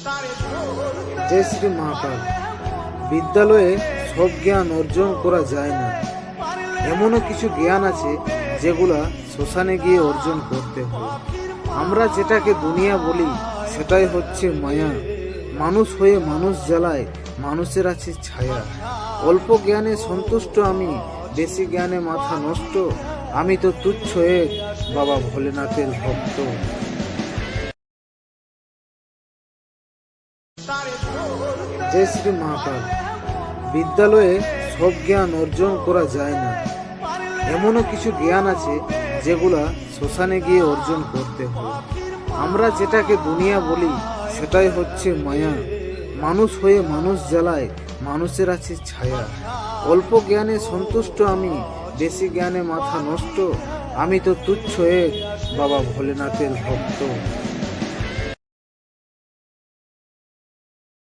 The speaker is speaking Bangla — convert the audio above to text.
জয় শ্রী মহাকাল। বিদ্যালয়ে সব জ্ঞান অর্জন করা যায় না। এমনও কিছু জ্ঞান আছে যেগুলা শ্মশানে গিয়ে অর্জন করতে হয়। আমরা যেটাকে দুনিয়া বলি সেটাই হচ্ছে মায়া। মানুষ হয়ে মানুষ জ্বালায়, মানুষের আছে ছায়া। অল্প জ্ঞানে সন্তুষ্ট আমি, বেশি জ্ঞানে মাথা নষ্ট। আমি তো তুচ্ছ এক বাবা ভোলেনাথের ভক্ত। জয় শ্রী মহাকাল। বিদ্যালয়ে সব জ্ঞান অর্জন করা যায় না। এমনও কিছু জ্ঞান আছে যেগুলা শ্মশানে গিয়ে অর্জন করতে হয়। আমরা যেটাকে দুনিয়া বলি সেটাই হচ্ছে মায়া। মানুষ হয়ে মানুষ জ্বালায়, মানুষের আছে ছায়া। অল্প জ্ঞানে সন্তুষ্ট আমি, বেশি জ্ঞানে মাথা নষ্ট। আমি তো তুচ্ছ এক বাবা ভোলেনাথের ভক্ত।